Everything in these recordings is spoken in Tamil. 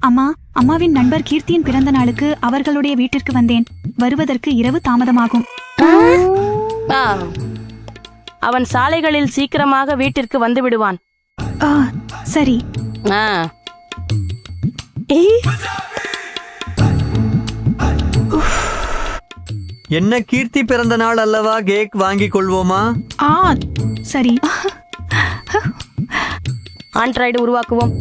அம்மா, அம்மாவின் நண்பர் கீர்த்தியின் பிறந்த நாளுக்கு அவர்களுடைய வீட்டிற்கு வந்தேன். வருவதற்கு இரவு தாமதமாகும். அவன் சாலைகளில் சீக்கிரமாக வீட்டிற்கு வந்து விடுவான். சரி. என்ன, கீர்த்தி பிறந்த நாள் அல்லவா, கேக் வாங்கி கொள்வோமா? சரி. ஆண்ட்ராய்டு உருவாக்குவோம்.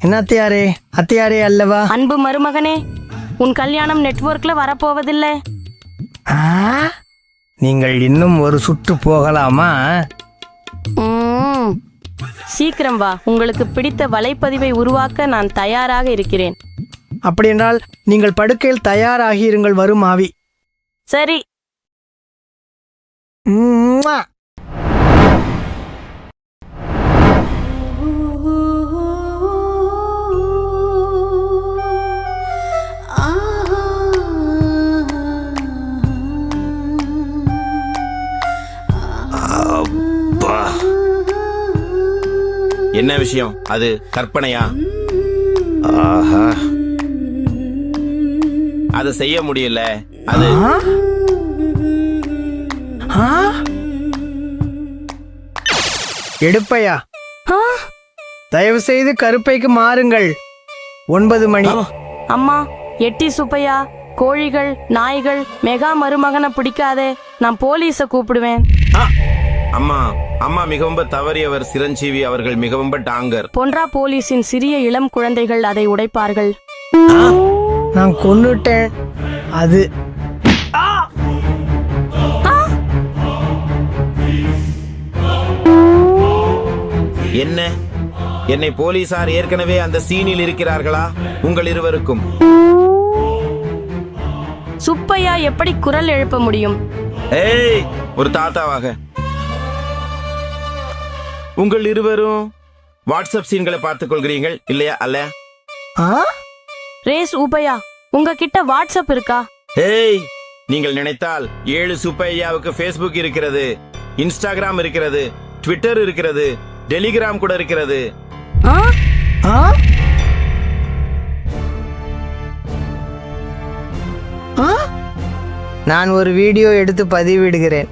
என்ன அத்தியாரே அல்லவா? அன்பு மருமகனே, உன் கல்யாணம் நெட்வொர்க்ல வரப்போவதில்லை. நீங்கள் இன்னும் ஒரு சுற்று போகலாமா? சீக்கிரம் வா, உங்களுக்கு பிடித்த வலைப்பதிவை உருவாக்க நான் தயாராக இருக்கிறேன். அப்படியென்றால் நீங்கள் படுக்கையில் தயாராகி இருங்கள், வரும் ஆவி. சரி. என்ன விஷயம்? அது கற்பனையா? ஆஹா, அதை செய்ய முடியல. அது எடுப்பையா, தயவு செய்து கருப்பைக்கு மாறுங்கள். 9 மணி. அம்மா, எட்டி சுப்பையா, கோழிகள், நாய்கள், மெகா மருமகனை பிடிக்காதே. நான் போலீஸ கூப்பிடுவேன். அம்மா, அம்மா மிகவும் தவறியவர். சிரஞ்சீவி அவர்கள் மிகவும் டாங்கர். பொன்றா போலீஸின் சிறிய இளம் குழந்தைகள் அதை உடைப்பார்கள். நான் கொன்னுட்டேன். அது என்ன? என்னை போலீசார் ஏற்கனவே அந்த சீனில் இருக்கிறார்களா? உங்கள் இருவருக்கும் சுப்பையா எப்படி குரல் எழுப்ப முடியும்? ஏய், ஒரு தாத்தாவாக உங்கள் இருவரும் வாட்ஸ்அப் சீன்களை பார்த்துக் கொள்கிறீர்கள் இல்லையா? அல்ல ரேஸ் ஊபையா, உங்ககிட்ட வாட்ஸ்அப் இருக்கா? ஏய், நீங்கள் நினைத்தால் 7 சுப்பையாவுக்கு Facebook இருக்கிறது, இன்ஸ்டாகிராம் இருக்கிறது, ட்விட்டர் இருக்கிறது, டெலிகிராம் கூட இருக்கிறது. நான் ஒரு வீடியோ எடுத்து பதிவிடுகிறேன்.